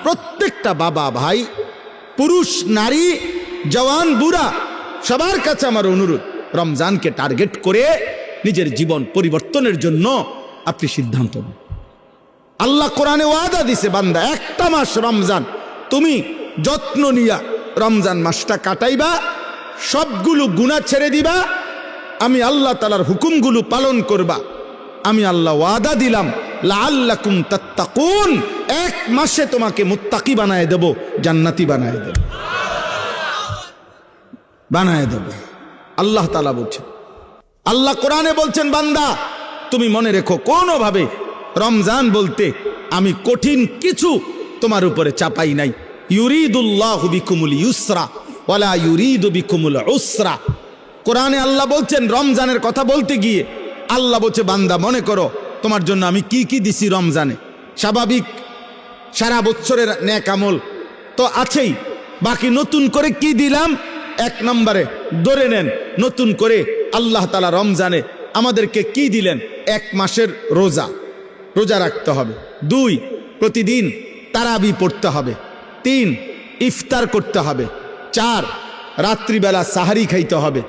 প্রত্যেকটা বাবা ভাই, পুরুষ নারী, জওয়ান বুড়া, সবার কাছে আমার অনুরোধ, রমজানকে টার্গেট করে নিজের জীবন পরিবর্তনের জন্য আপনি সিদ্ধান্ত নিন। আল্লাহ কোরআনে ওয়াদা দিছে, বান্দা একটা মাস রমজান তুমি যত্ন নিয়া রমজান মাসটা কাটাইবা, সবগুলো গুনাহ ছেড়ে দিবা, আমি আল্লাহ তাআলার হুকুমগুলো পালন করবা। আমি আল্লাহ ওয়াদা দিলাম, লাআল্লাকুম তাত্তাকুন, এক মাসে তোমাকে মুত্তাকি বানায় দেব, জান্নাতি বানায় দেব, বানায় দেব। আল্লাহ তাআলা বলছেন, আল্লাহ কোরআনে বলছেন, বান্দা তুমি মনে রেখো, কোনোভাবে রমজান বলতে আমি কঠিন কিছু তোমার উপরে চাপাই নাই। ইউরিদুল্লাহু বিকুমুল ইউসরা ওয়ালা ইউরিদু বিকুমুল উসরা। কোরআনে আল্লাহ বলছেন, রমজানের কথা বলতে গিয়ে আল্লাহ বলছে, বান্দা মনে করো তোমার জন্য আমি কি কি দিছি রমজানে। স্বাভাবিক সারা বছরের নেক আমল তো আছেই, বাকি নতুন করে কি দিলাম? এক নম্বরে ধরে নেন, নতুন করে আল্লাহ তাআলা রমজানে আমাদেরকে কি দিলেন? এক মাসের রোজা, রোজা রাখতে হবে। 2, প্রতিদিন তারাবি পড়তে হবে। 3, ইফতার করতে হবে। 4, রাত্রিবেলা সাহারি খাইতে হবে।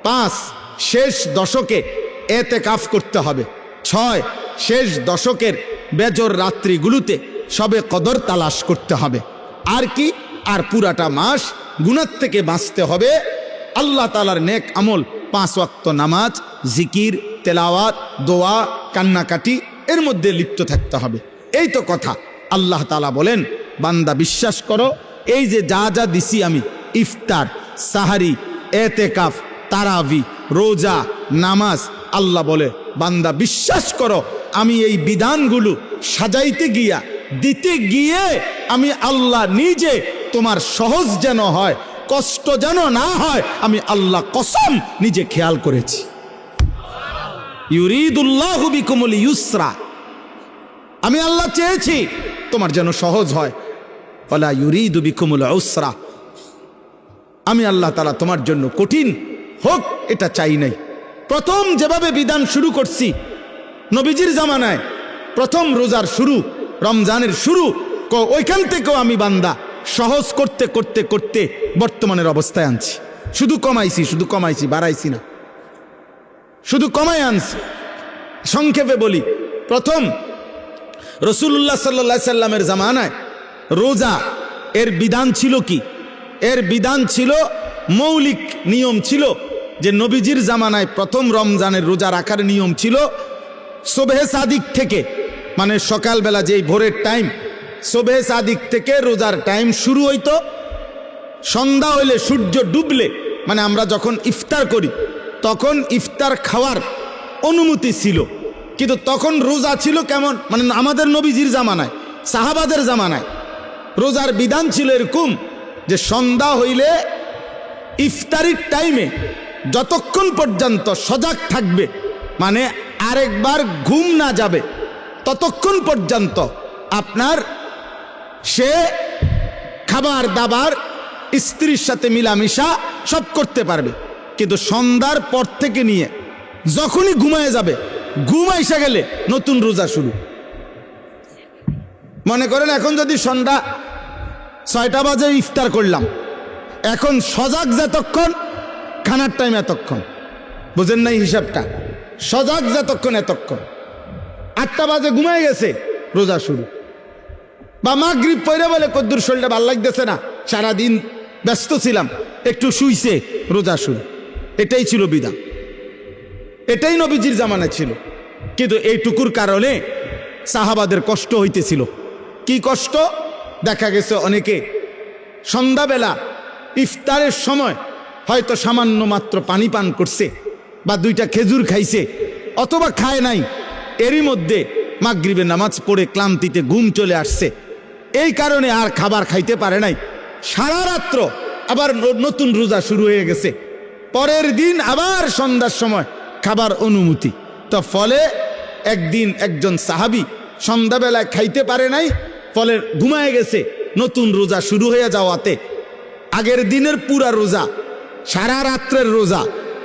5, শেষ দশকে এতেকাফ করতে হবে। 6, শেষ দশকের বেজর রাত্রিগুলোতে সবে কদর তালাশ করতে হবে। আর কি? আর পুরাটা মাস গুনাহ থেকে বাঁচতে হবে। আল্লাহ তাআলার নেক আমল, 5 ওয়াক্ত নামাজ, জিকির, তেলাওয়াত, দোয়া, কান্নাকাটি, এর মধ্যে লিপ্ত থাকতে হবে। এই তো কথা। আল্লাহ তাআলা বলেন, বান্দা বিশ্বাস করো, এই যে যা যা দিছি আমি, ইফতার, সাহারি, এতেকাফ, তারাবি, রোজা, নামাজ, আল্লাহ বলে বান্দা বিশ্বাস করো, আমি এই বিধানগুলো সাজাইতে গিয়া, দিতে গিয়ে আমি আল্লাহ নিজে তোমার সহজ যেন হয়, কষ্ট যেন না হয়, আমি আল্লাহ কসম নিজে খেয়াল করেছি। ইউরিদুল্লাহু বিকুমুল ইউসরা, আমি আল্লাহ চেয়েছি তোমার যেন সহজ হয়। ওয়ালা ইউরিদু বিকুমুল উসরা, আমি আল্লাহ তাআলা তোমার জন্য কঠিন হোক এটা চাই নাই। প্রথম যেভাবে বিধান শুরু করছি নবীজির জামানায়, প্রথম রোজার শুরু, রমজানের শুরু, ওইখান থেকেও আমি বান্দা সহজ করতে করতে করতে বর্তমানের অবস্থায় আনছি। শুধু কমাইছি, বাড়াইছি না, শুধু কমাই আনছি। সংক্ষেপে বলি, প্রথম রাসূলুল্লাহ সাল্লাল্লাহু আলাইহি সাল্লামের জামানায় রোজা এর বিধান ছিল কি? এর বিধান ছিল, মৌলিক নিয়ম ছিল যে নবীজির জামানায় প্রথম রমজানের রোজা রাখার নিয়ম ছিল সুবহে সাদিক থেকে, মানে সকালবেলা যেই ভোরের টাইম, সুবহে সাদিক থেকে রোজার টাইম শুরু হইতো। সন্ধ্যা হইলে, সূর্য ডুবলে, মানে আমরা যখন ইফতার করি তখন ইফতার খাওয়ার অনুমতি ছিল। কিন্তু তখন রোজা ছিল কেমন, মানে আমাদের নবীজির জামানায়, সাহাবাদের জামানায় রোজার বিধান ছিল এরকম যে সন্ধ্যা হইলে ইফতারির টাইমে যতক্ষণ পর্যন্ত সজাগ থাকবে, মানে আরেকবার ঘুম না যাবে, ততক্ষণ পর্যন্ত আপনার সে খাবার দাবার, স্ত্রীর সাথে মিলামিশা সব করতে পারবে। কিন্তু সন্ধ্যার পর থেকে নিয়ে যখনই ঘুমায় যাবে, ঘুম আইসা গেলে নতুন রোজা শুরু। মনে করেন এখন যদি সন্ধ্যা 6টা বাজে ইফতার করলাম, এখন সজাগ যতক্ষণ, খানার টাইম এতক্ষণ, বুঝেন নাই হিসাবটা? সজাগ যতক্ষণ এতক্ষণ। 8টা বাজে ঘুমায় গেছে, রোজা শুরু। বা মাগরিব পড়ে বলে কদ্দুর শরীরটা ভাল লাগতেছে না, সারাদিন ব্যস্ত ছিলাম, একটু শুইছে, রোজা শুরু। এটাই ছিল বিধান, এটাই নবীজির জামানা ছিল। কিন্তু এইটুকুর কারণে সাহাবাদের কষ্ট হইতেছিল। কি কষ্ট? দেখা গেছে অনেকে সন্ধ্যাবেলা ইফতারের সময় হয়তো সামান্য মাত্র পানি পান করছে, বা 2টা খেজুর খাইছে, অথবা খায় নাই, এরই মধ্যে মাগরিবের নামাজ পড়ে ক্লান্তিতে ঘুম চলে আসছে, এই কারণে আর খাবার খাইতে পারে নাই। সারা রাত্র আবার নতুন রোজা শুরু হয়ে গেছে, পরের দিন আবার সন্ধ্যার সময় খাবার অনুমতি। তো ফলে একদিন একজন সাহাবী সন্ধ্যাবেলায় খাইতে পারে নাই, ফলে ঘুমায় গেছে। নতুন রোজা শুরু হয়ে যাওয়াতে আগের দিনের পুরা রোজা, সারা রাত্রের রোজা,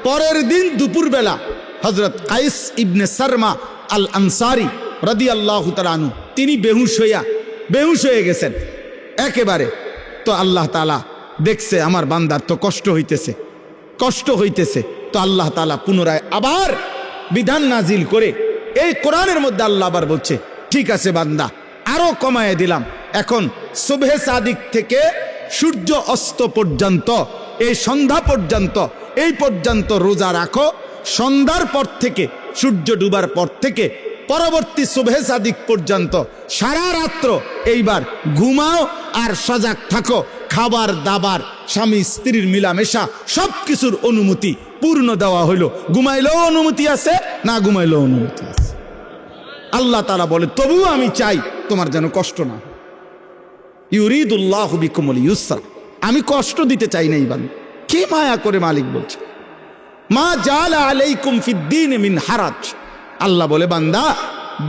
পরের দিন দুপুরবেলা হযরত কাইস ইবনে সারমা আল আনসারী রাদিয়াল্লাহু তাআলা আনহু তিনি বেহুশ হয়ে গেছেন। একেবারে। তো আল্লাহ তাআলা দেখছে আমার বান্দার তো কষ্ট হইতেছে, তো আল্লাহ তাআলা পুনরায় আবার বিধান নাজিল করে এই কোরআনের মধ্যে আল্লাহ আবার বলছে, ঠিক আছে বান্দা, আরো কমায় দিলাম। এখন সুবহে সাদিক থেকে সূর্য অস্ত পর্যন্ত, এই সন্ধ্যা পর্যন্ত, এই পর্যন্ত রোজা রাখো। সন্ধ্যার পর থেকে, সূর্য ডুবার পর থেকে পরবর্তী সুবহে সাদিক পর্যন্ত সারা রাত্র এইবার ঘুমাও আর সজাগ থাকো। খাবার দাবার, স্বামী স্ত্রীর মিলামেশা, সব কিছুর অনুমতি পূর্ণ দেওয়া হইল। ঘুমাইলেও অনুমতি আছে, না ঘুমাইলেও অনুমতি আছে। আল্লাহ তাআলা বলে, তবুও আমি চাই তোমার যেন কষ্ট না হয়। ইউরিদুল্লাহু বিকুমুল ইউসরা, আমি কষ্ট দিতে চাই না। ইবান কি মায়া করে মালিক বলছে, মা জাআলা আলাইকুম ফিদ্দীন মিন হারাজ। আল্লাহ বলে, বান্দা,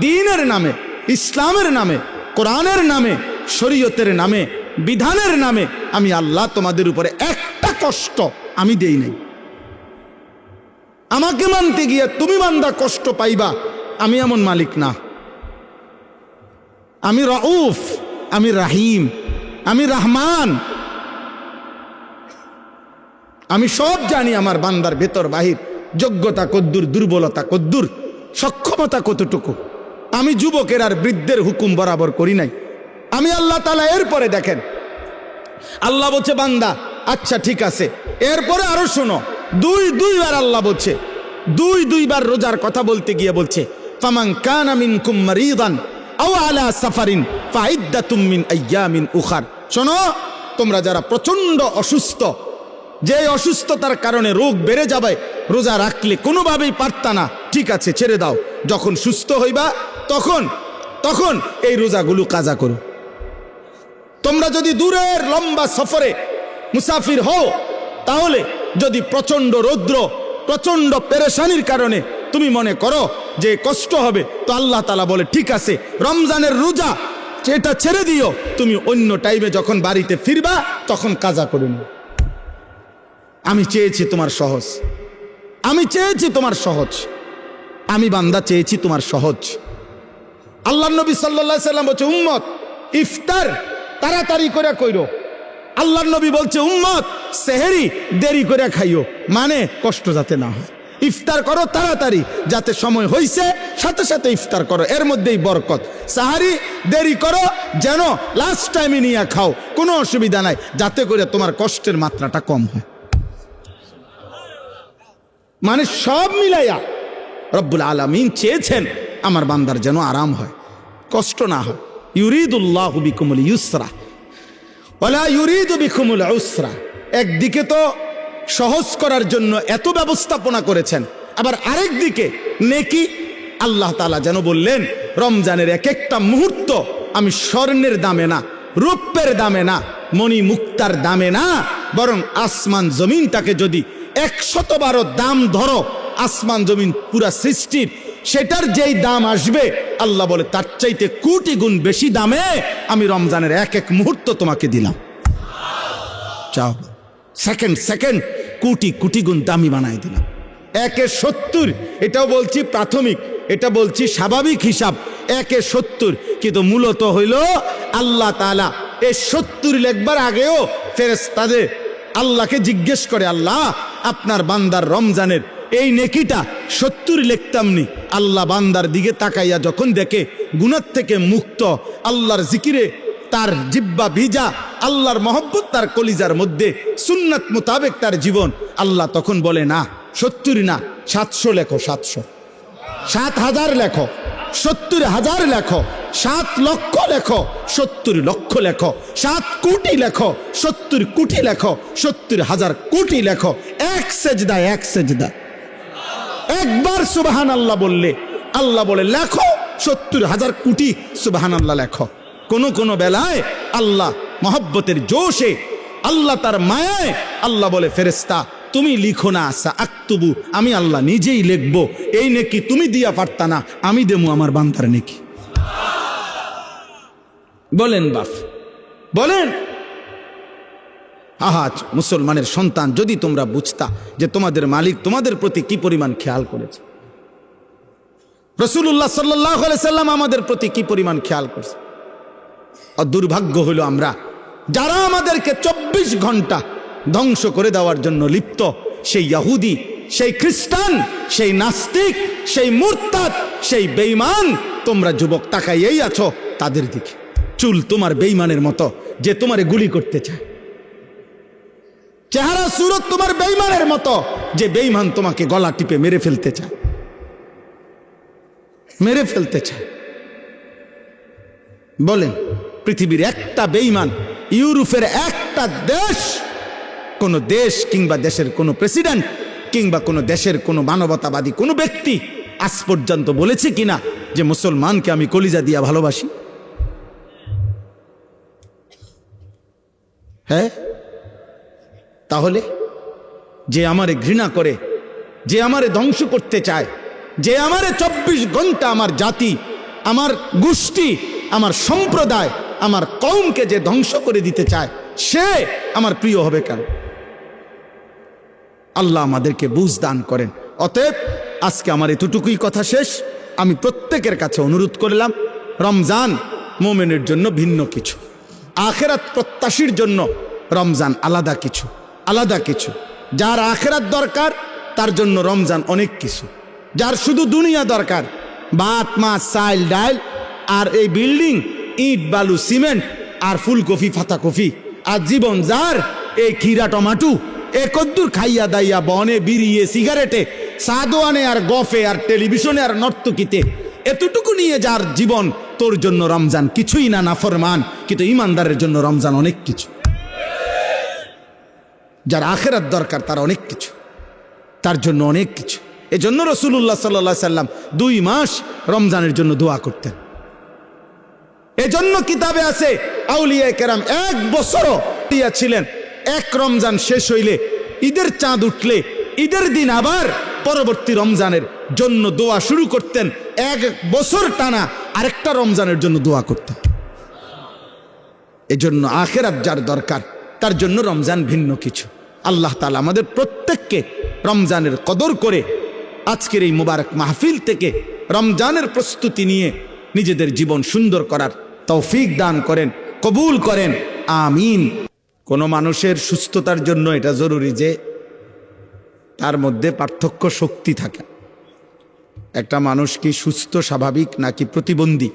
দ্বীনের নামে, ইসলামের নামে, কোরআনের নামে, শরীয়তের নামে, বিধানের নামে আমি আল্লাহ তোমাদের উপরে একটা কষ্ট আমি দেই নাই। আমাকে মানতে গিয়ে তুমি বান্দা কষ্ট পাইবা, আমি এমন মালিক না। আমি রাউফ, আমি রাহিম, আমি রহমান। আমি সব জানি আমার বান্দার ভেতর বাহির, যোগ্যতা কদ্দুর, দুর্বলতা কদ্দুর, সক্ষমতা কতটুকু। আমি যুবকের আর বৃদ্ধের হুকুম বরাবর করি নাই। আমি আল্লাহ তাআলা এরপরে দেখেন, আল্লাহ বলছে, বান্দা আচ্ছা ঠিক আছে। এরপরে আরো শোনো, দুইবার আল্লাহ বলছে, দুইবার রোজার কথা বলতে গিয়ে বলছে, ফামান কানা মিনকুম মারিদান আও আলা সাফারিন ফাইদ্দাতুম মিন আইয়ামিন উখার। শোনো, তোমরা যারা প্রচন্ড অসুস্থ, যে অসুস্থতার কারণে রোগ বেড়ে যাবে, রোজা রাখলে কোনোভাবেই পারতা না, ঠিক আছে ছেড়ে দাও। যখন সুস্থ হইবা তখন এই রোজাগুলো কাজা করো। তোমরা যদি দূরের লম্বা সফরে মুসাফির হও, তাহলে যদি প্রচন্ড রৌদ্র, প্রচন্ড পেরেশানির কারণে তুমি মনে করো যে কষ্ট হবে, তো আল্লাহ তাআলা বলে, ঠিক আছে, রমজানের রোজা এটা ছেড়ে দিও। তুমি অন্য টাইমে যখন বাড়িতে ফিরবা তখন কাজা করে নিও। আমি চেয়েছি তোমার সহজ, আমি চেয়েছি তোমার সহজ, আমি বান্দা চেয়েছি তোমার সহজ। আল্লাহ নবী সাল্লাল্লাহু আলাইহি সাল্লাম বলছে, উম্মত ইফতার তাড়াতাড়ি করে কইরো। আল্লাহ নবী বলছে, উম্মত সেহরি দেরি করে খাইও, মানে কষ্ট যাতে না হয়। ইফতার করো তাড়াতাড়ি, যাতে সময় হইছে সাথে সাথে ইফতার করো, এর মধ্যেই বরকত। সাহারি দেরি করো, যেন লাস্ট টাইমে নিয়ে খাও, কোনো অসুবিধা নাই, যাতে করে তোমার কষ্টের মাত্রাটা কম হয়। মানে সব মিলাইয়া রব্বুল আলামিন চেয়েছেন আমার বান্দার যেন আরাম হয়, কষ্ট না হয়। ইউরিদুল্লাহু বিকুমুল ইউসরা ওয়ালা ইউরিদু বিকুমুল উসরা। একদিকে তো সহজ করার জন্য এত ব্যবস্থাপনা করেছেন, আবার আরেক দিকে নেকি। আল্লাহ তাআলা যেন বললেন, রমজানের এক একটা মুহূর্ত আমি স্বর্ণের দামে না, রূপের দামে না, মণি মুক্তার দামে না, বরং আসমান জমিনটাকে যদি 112 দাম ধরো, আসমান জমিন পুরা সৃষ্টির, সেটার যেই দাম আসবে, আল্লাহ বলে তার চাইতে কোটি গুণ বেশি দামে আমি রমজানের এক এক মুহূর্ত তোমাকে দিলাম। চাও, সেকেন্ড কোটি কোটি গুণ দামি বানাই দিলাম। 1/70, এটাও বলছি প্রাথমিক, এটা বলছি স্বাভাবিক হিসাব, 1/70। কিন্তু মূলত হইল আল্লাহ তাআলা এই 70 লেখবার আগেও ফেরেশতাদের আল্লাহকে জিজ্ঞেস করে, আল্লাহ আপনার বান্দার রমজানের এই নেকিটা 70 লিখতামনি। আল্লাহ বান্দার দিকে তাকাইয়া যখন দেখে গুনাহ থেকে মুক্ত, আল্লাহর জিকিরে তার জিহ্বা ভিজা, আল্লাহর মহব্বত তার কলিজার মধ্যে, সুন্নাত মোতাবেক তার জীবন, আল্লাহ তখন বলে, না 70 না, 700 লেখো, 700, 7,000 লেখো, 70,000 লেখো, 7 লক্ষ লেখো, 70 লক্ষ লেখো, 7 কোটি লেখো, 70 কোটি লেখো, 70,000 কোটি লেখো। এক সেজদা একবার সুবহানাল্লাহ বললে আল্লাহ বলে, লেখো 70,000 কোটি সুবহানাল্লাহ লেখো। কোন বেলায় আল্লাহ মহব্বতের জোশে, আল্লাহ তার মায়ায় আল্লাহ বলে, ফেরেশতা তুমি লিখো না, আকতুবু, আমি আল্লাহ নিজেই লিখবো। এই নেকি তুমি দিয়া পারতা না, আমি দেবো আমার বান্দার নেকি। বলেন বাপ, বলেন। আহা মুসলমানের সন্তান, যদি তোমরা বুঝতা যে তোমাদের মালিক তোমাদের প্রতি কি পরিমাণ খেয়াল করেছে, রাসূলুল্লাহ সাল্লাল্লাহু আলাইহি সাল্লাম আমাদের প্রতি কি পরিমাণ খেয়াল করছে। আর দুর্ভাগ্য হলো আমরা যারা আমাদেরকে 24 ঘন্টা ধ্বংস করে দেওয়ার জন্য লিপ্ত, সেই ইহুদি, সেই খ্রিস্টান, সেই নাস্তিক, সেই মুরতাদ, সেই বেঈমান, তোমরা যুবক তাকাইয়েই আছো তাদের দিকে। চুল তোমার বেঈমানের মতো, যে তোমারে গুলি করতে চায়। চেহারা সুরত তোমার বেঈমানের মতো, যে বেঈমান তোমাকে গলা টিপে মেরে ফেলতে চায়, মেরে ফেলতে চায়। বলেন, পৃথিবীর একটা বেঈমান, ইউরোপের একটা দেশ, কোন দেশ কিংবা দেশের কোন প্রেসিডেন্ট কিংবা কোন দেশের কোন মানবতাবাদী কোন ব্যক্তি আজ পর্যন্ত বলেছে কিনা যে মুসলমানকে আমি কলিজা দিয়া ভালোবাসি? হ্যাঁ, তাহলে যে আমারে ঘৃণা করে, যে আমারে ধ্বংস করতে চায়, যে আমারে 24 ঘন্টা আমার জাতি, আমার গোষ্ঠী, আমার সম্প্রদায়, আমার কওমকে যে ধ্বংস করে দিতে চায়, সে আমার প্রিয় হবে কেন? আল্লাহ আমাদেরকে বুঝ দান করেন। অতএব আজকে আমার এতটুকুই কথা শেষ। আমি প্রত্যেকের কাছে অনুরোধ করলাম, রমজান মোমেনের জন্য ভিন্ন কিছু, আখেরাত প্রত্যাশীর জন্য রমজান আলাদা কিছু, আলাদা কিছু। যার আখেরাত দরকার তার জন্য রমজান অনেক কিছু। যার শুধু দুনিয়া দরকার, ভাত মাছ চাল ডাল আর এই বিল্ডিং, ইট বালু সিমেন্ট আর ফুলকপি ফাতাকপি, আর জীবন যার এই খিরা টমাটো, এ কদ্দুর খাইয়া দাইয়া বনে বিড়িয়ে সিগারেটে সাদোয়ানে আর গফে আর টেলিভিশনে আর নর্তকিতে, এতটুকু নিয়ে যার জীবন, তোর জন্য রমজান কিছুই না, নাফরমান। কিন্তু ইমানদারের জন্য রমজান অনেক কিছু। যার আখেরাত দরকার তার অনেক কিছু, তার জন্য অনেক কিছু। এজন্য রাসূলুল্লাহ সাল্লাল্লাহু আলাইহি সাল্লাম 2 মাস রমজানের জন্য দোয়া করতেন। এজন্য কিতাবে আছে আউলিয়ায়ে কেরাম 1 বছরও ছিলেন। এক রমজান শেষ হইলে, ঈদের চাঁদ উঠলে, ঈদের দিন আবার পরবর্তী রমজানের জন্য দোয়া শুরু করতেন। 1 বছর টানা আরেকটা রমজানের জন্য দোয়া করতেন। এজন্য আখেরাত যার দরকার তার জন্য রমজান ভিন্ন কিছু। আল্লাহ তাআলা আমাদের প্রত্যেককে রমজানের কদর করে আজকের এই মুবারক মাহফিল থেকে রমজানের প্রস্তুতি নিয়ে নিজেদের জীবন সুন্দর করার তৌফিক দান করেন, কবুল করেন, আমিন। কোনো মানুষের সুস্থতার জন্য এটা জরুরি যে তার মধ্যে পার্থক্য শক্তি থাকে। একটা মানুষ কি সুস্থ স্বাভাবিক নাকি প্রতিবন্ধী,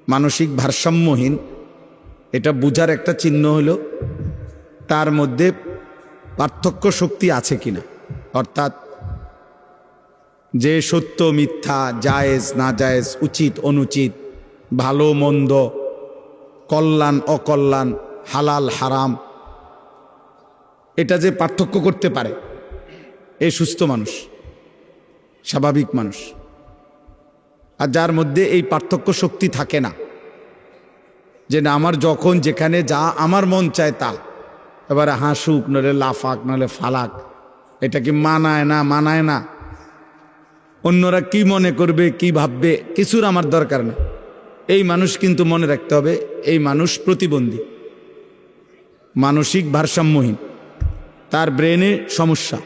মানসিক ভারসাম্যহীন, এটা বোঝার একটা চিহ্ন হলো তার মধ্যে পার্থক্য শক্তি আছে কিনা। অর্থাৎ যে সত্য মিথ্যা, জায়েজ না জায়েজ, উচিত অনুচিত, ভালো মন্দ, কল্যাণ অকল্যাণ, হালাল হারাম, এটা যে পার্থক্য করতে পারে, এই সুস্থ মানুষ, স্বাভাবিক মানুষ। আর যার মধ্যে এই পার্থক্য শক্তি থাকে না, যে না আমার যখন যেখানে যা আমার মন চায় তা, এবারে হাসুক নলে লাফাক নলে ফালাক, এটা কি মানায় না মানায় না, অন্যরা কি মনে করবে কি ভাববে, কিছুর আমার দরকার না। এই মানুষ কিন্তু মনে রাখতে হবে, এই মানুষ প্রতিবন্ধী, মানসিক ভারসাম্যহীন, তার ব্রেনে সমস্যা।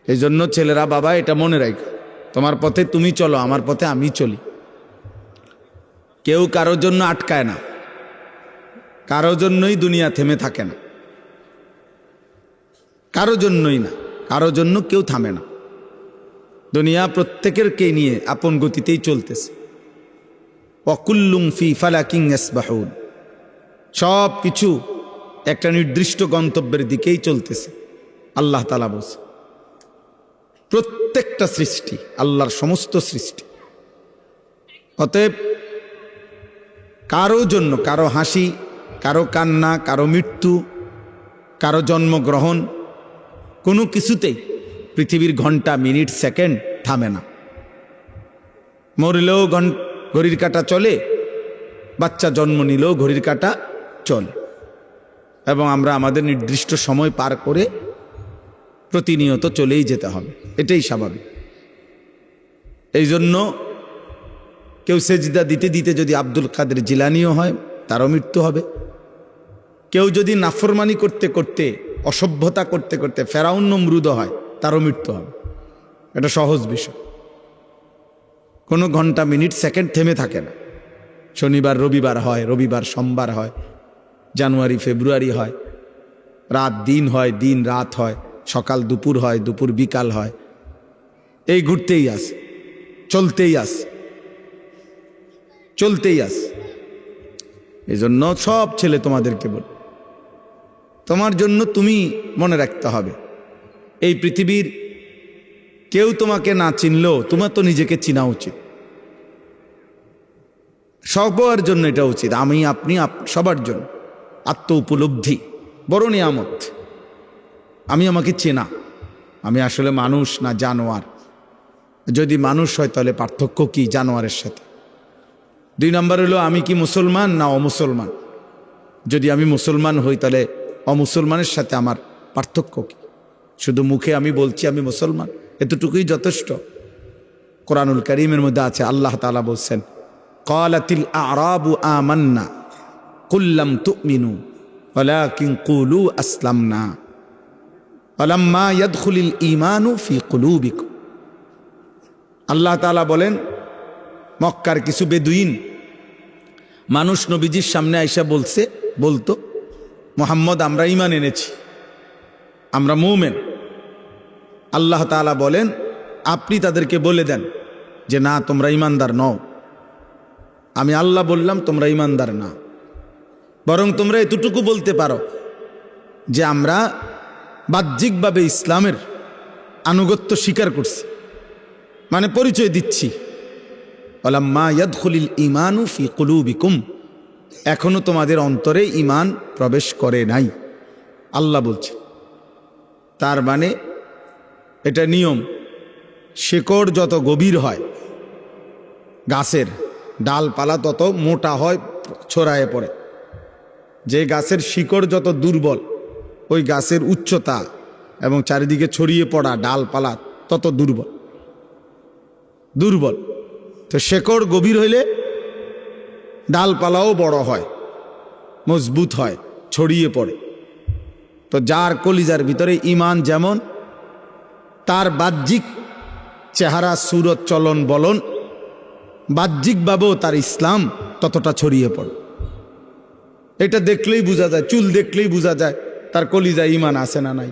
এই জন্য ছেলেরা, বাবা এটা মনে রাখো, তোমার পথে তুমি চলো, আমার পথে আমি চলি। কেউ কারোর জন্য আটকায় না, কারোর জন্যই দুনিয়া থেমে থাকে না, কারোর জন্যই না, কারোর জন্য কেউ থামে না। দুনিয়া প্রত্যেকেরকে নিয়ে আপন গতিতেই চলতেছে। ওয়াকুল্লুম ফি ফালাকিন ইয়াসবাহুন, সব কিছু একটা নির্দিষ্ট গন্তব্যের দিকেই চলতেছে। আল্লাহ তাআলা বলছে প্রত্যেকটা সৃষ্টি, আল্লাহর সমস্ত সৃষ্টি। অতএব কারো জন্য, কারো হাসি, কারো কান্না, কারো মৃত্যু, কারো জন্মগ্রহণ, কোনো কিছুতেই পৃথিবীর ঘন্টা মিনিট সেকেন্ড থামে না। মরলেও ঘড়ির কাঁটা চলে, বাচ্চা জন্ম নিলেও ঘড়ির কাঁটা চলে, এবং আমরা আমাদের নির্দিষ্ট সময় পার করে প্রতিনিয়ত চলেই যেতে হবে, এটাই স্বাভাবিক। এই জন্য কেউ সেজদা দিতে দিতে যদি আব্দুল কাদের জিলানিও হয় তারও মৃত্যু হবে। কেউ যদি নাফরমানি করতে করতে, অসভ্যতা করতে করতে ফেরাউন নমরুদ হয় তারও মৃত্যু হবে। এটা সহজ বিষয়, কোনো ঘন্টা মিনিট সেকেন্ড থেমে থাকে না। শনিবার রবিবার হয়, রবিবার সোমবার হয়, জানুয়ারি ফেব্রুয়ারি হয়, রাত দিন হয়, দিন রাত হয়, সকাল দুপুর হয়, দুপুর বিকাল হয়, এই ঘুরতেই আস, চলতেই আস, চলতেই আস। এই জন্য সব ছেলে তোমাদেরকে বল, তোমার জন্য তুমি মনে রাখতে হবে, এই পৃথিবীর কেউ তোমাকে না চিনলেও তোমার তো নিজেকে চিনা উচিত। সবার জন্য এটা উচিত, আমি আপনি সবার জন্য আত্ম উপলব্ধি বড় নিয়ামত। আমি আমাকে চেনা, আমি আসলে মানুষ না জানোয়ার। যদি মানুষ হয় তাহলে পার্থক্য কি জানোয়ারের সাথে? 2 নম্বর হলো আমি কি মুসলমান না অমুসলমান। যদি আমি মুসলমান হই তাহলে অমুসলমানের সাথে আমার পার্থক্য কি? শুধু মুখে আমি বলছি আমি মুসলমান, এতটুকুই যথেষ্ট? কোরআনুল কারীমের মধ্যে আছে, আল্লাহ তাআলা বলছেন, ক্বালাতিল আ'রাবু আমান্না কুল লাম তু'মিনু ওয়ালাকিন কুলু আসলামনা ওয়ালাম্মা ইয়াদখুলিল ঈমানু ফি কুলুবিকুম। আল্লাহ তাআলা বলেন, মক্কার কিছু বেদুইন মানুষ নবীজির সামনে আইসা বলতো, মুহাম্মদ আমরা ঈমান এনেছি, আমরা মুমিন। আল্লাহ তাআলা বলেন, আপনি তাদেরকে বলে দেন যে না, তোমরা ঈমানদার নও। আমি আল্লাহ বললাম তোমরা ঈমানদার না, বরং তোমরা এতটুকু বলতে পারো যে আমরা বাহ্যিকভাবে ইসলামের আনুগত্য স্বীকার করছি, মানে পরিচয় দিচ্ছি। ওয়ালাম্মা ইয়াদখুলিল ঈমানু ফি কুলুবিকুম, এখনো তোমাদের অন্তরে ঈমান প্রবেশ করে নাই, আল্লাহ বলছে। তার মানে এটা নিয়ম, শেকড় যত গভীর হয়, গাছের ডালপালা তত মোটা হয়, ছড়ায় পড়ে। যে গাছের শিকড় যত দুর্বল, ওই গাছের উচ্চতা এবং চারিদিকে ছড়িয়ে পড়া ডালপালা তত দুর্বল। তো শেকড় গভীর হইলে ডালপালাও বড় হয়, মজবুত হয়, ছড়িয়ে পড়ে। তো যার কলিজার ভিতরে ঈমান যেমন, তার বাহ্যিক চেহারা, সুরত, চলন বলন, বাহ্যিকভাবেও তার ইসলাম ততটা ছড়িয়ে পড়ে। এটা দেখলেই বোঝা যায়, চুল দেখলেই বোঝা যায় তার কলিজায় ঈমান আছে না নাই।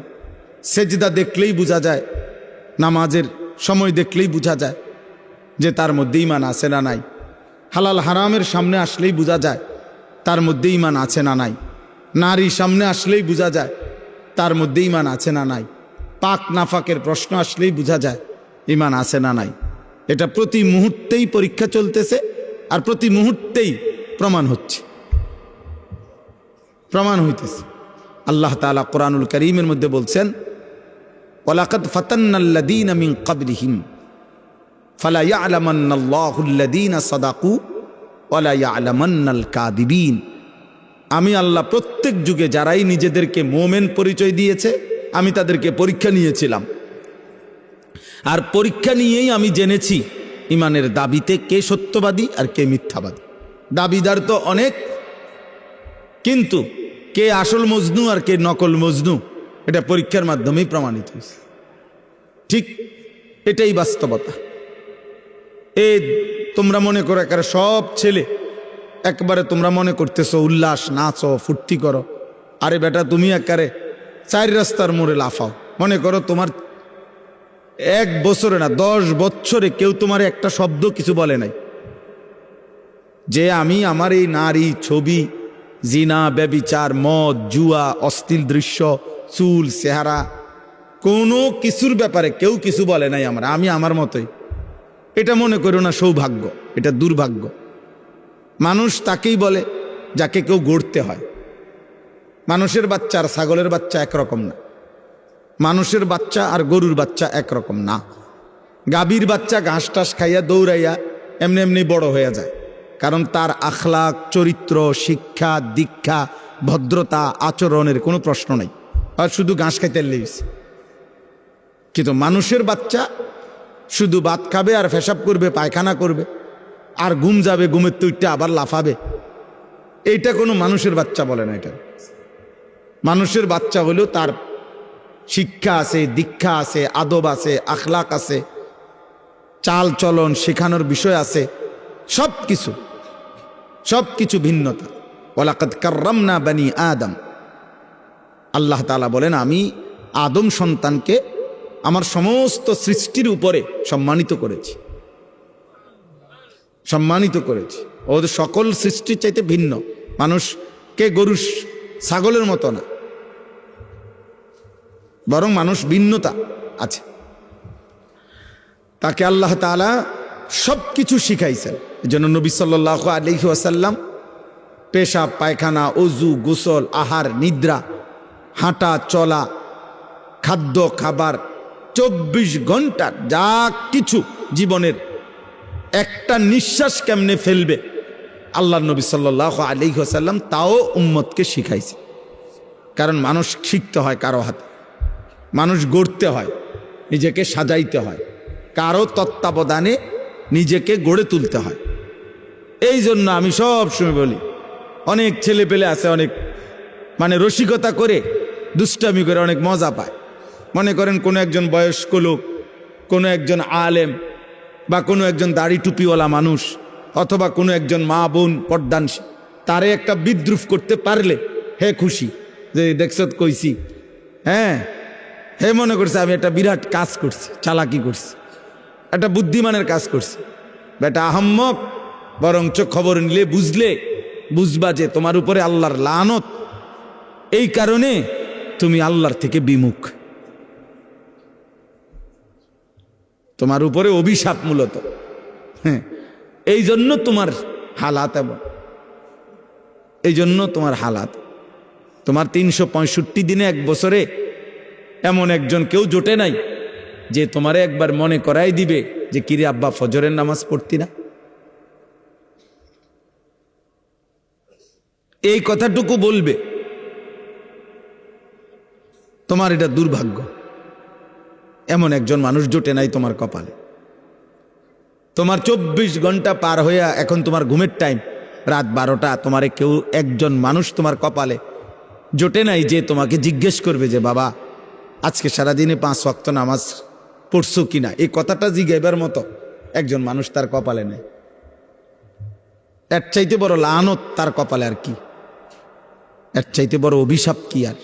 সেজদা দেখলেই বোঝা যায়, নামাজের সময় দেখলেই বোঝা যায় যে তার মধ্যে ঈমান আছে না নাই। হালাল হারামের সামনে আসলেই বোঝা যায় তার মধ্যে ঈমান আছে না নাই। নারী সামনে আসলেই বোঝা যায় তার মধ্যে ঈমান আছে না নাই। পাক নাফাকের প্রশ্ন আসলেই বোঝা যায় ঈমান আছে না নাই। এটা প্রতি মুহূর্তেই পরীক্ষা চলতেছে, আর প্রতি মুহূর্তেই প্রমাণ হইতেছে। আল্লাহ তাআলা কোরআনুল কারীমের মধ্যে বলছেন, ওয়ালাকাদ ফাতান্নাল্লাযীনা মিন ক্বাবলিহিম ফালা ইয়া'লামান্নাল্লাহুল্লাযীনা সাদাকু ওয়ালা ইয়া'লামান্নাল কাযিবিন। আমি আল্লাহ প্রত্যেক যুগে যারাই নিজেদেরকে মুমিন পরিচয় দিয়েছে, আমি তাদেরকে পরীক্ষা নিয়েছিলাম, আর পরীক্ষা নিয়েই আমি জেনেছি ঈমানের দাবিতে কে সত্যবাদী আর কে মিথ্যাবাদী। দাবিদার তো অনেক, কিন্তু কে আসল মজনু আর কে নকল মজনু, এটা পরীক্ষার মাধ্যমেই প্রমাণিত হয়েছে। ঠিক এটাই বাস্তবতা। তোমরা মনে করো একেবারে সব ছেলে একবারে তোমরা মনে করতেছো উল্লাস, নাচো, ফুর্তি করো। আরে বেটা, তুমি একেবারে 4 রাস্তার মোড়ে লাফাও। মনে করো তোমার 1 বছরে না 10 বছরে কেউ তোমার একটা শব্দ কিছু বলে নাই, যে আমি আমার এই নারী, ছবি, জিনা, ব্যভিচার, মদ, জুয়া, অশ্লীল দৃশ্য, চুল, চেহারা, কোনো কিছুর ব্যাপারে কেউ কিছু বলে নাই আমি আমার মতোই। এটা মনে করো না সৌভাগ্য, এটা দুর্ভাগ্য। মানুষ তাকেই বলে যাকে কেউ গড়তে হয়। মানুষের বাচ্চা আর ছাগলের বাচ্চা একরকম না, মানুষের বাচ্চা আর গরুর বাচ্চা একরকম না। গাভীর বাচ্চা ঘাস টাস খাইয়া দৌড়াইয়া এমনি এমনি বড় হয়ে যায়, কারণ তার আখলাক, চরিত্র, শিক্ষা, দীক্ষা, ভদ্রতা, আচরণের কোনো প্রশ্ন নাই, আর শুধু ঘাস খাইতে লেগেছে। কিন্তু মানুষের বাচ্চা শুধু ভাত খাবে আর পেশাব করবে, পায়খানা করবে, আর ঘুম যাবে, ঘুমের তুইটা আবার লাফাবে। এইটা কোনো মানুষের বাচ্চা বলে না। এটা মানুষের বাচ্চা হলেও তার শিক্ষা আছে, দীক্ষা আছে, আদব আছে, আখলাক আছে, চাল চলন শেখানোর বিষয় আছে, সব কিছু ভিন্নতা। ওয়ালাকাদ কাররামনা বানি আদম। আল্লাহ তাআলা বলেন, আমি আদম সন্তানকে আমার সমস্ত সৃষ্টির উপরে সম্মানিত করেছি, সম্মানিত করেছি। ওদের সকল সৃষ্টির চাইতে ভিন্ন। মানুষকে গরু ছাগলের মতো না, বরং মানুষ ভিন্নতা আছে। তাকে আল্লাহ তাআলা সব কিছু শিখাইছেন। এই জন্য নবী সাল্লাল্লাহু আলাইহি ওয়াসাল্লাম পেশাব পায়খানা, অজু, গোসল, আহার, নিদ্রা, হাঁটা চলা, খাদ্য খাবার 24 ঘন্টা যা কিছু জীবনের একটা নিঃশ্বাস কেমনে ফেলবে আল্লাহ নবী সাল্লাল্লাহু আলাইহি ওয়াসাল্লাম তাও উম্মতকে শিখাইছে। কারণ মানুষ শিখতে হয় কারো হাতে, মানুষ গড়তে হয়, নিজেকে সাজাইতে হয়, কারো তত্ত্বাবধানে নিজেকে গড়ে তুলতে হয়। এই জন্য আমি সব সময় বলি, অনেক ছেলে পেলে আছে, অনেক রসিকতা করে দুষ্টামি করে অনেক মজা পায়। মনে করেন কোনো একজন বয়স্ক লোক, কোনো একজন আলেম, বা কোনো একজন দাড়ি টুপিওয়ালা মানুষ, অথবা কোনো একজন মা বোন পর্দানশীল, তারে একটা বিদ্রুপ করতে পারলে হে খুশি, যে দেখছত কইছি, হ্যাঁ হে মনে করছে আমি একটা বিরাট কাজ করছি, চালাকি করছি, একটা বুদ্ধিমানের কাজ করছি। বেটা আহাম্মক, বরঞ্চ খবর নিলে বুঝবা যে তোমার উপরে আল্লাহর লানত, এই কারণে তুমি আল্লাহর থেকে বিমুখ, তোমার উপরে অভিশাপ মূলত। হ্যাঁ, এই জন্য তোমার হালাত এমন, এই জন্য তোমার হালাত। তোমার 365 দিনে এক বছরে এমন একজন কেউ জোটে নাই যে তোমারে একবার মনে করাই দিবে যে কিরে আব্বা ফজরের নামাজ পড়তি না। এই কথাটুকু বলবে, তোমার এটা দুর্ভাগ্য, এমন একজন মানুষ জোটে নাই তোমার কপালে। তোমার 24 ঘন্টা পার হইয়া এখন তোমার ঘুমের টাইম, রাত 12টা, তোমারে কেউ একজন মানুষ তোমার কপালে জোটে নাই যে তোমাকে জিজ্ঞেস করবে যে বাবা আজকে সারাদিনে 5 ওয়াক্ত নামাজ পড়ছো কিনা। এই কথাটা জিজ্ঞাইবার মতো একজন মানুষ তার কপালে নেই। এর চাইতে বড় লানত তার কপালে আর কি, এর চাইতে বড় অভিশাপ কি আর।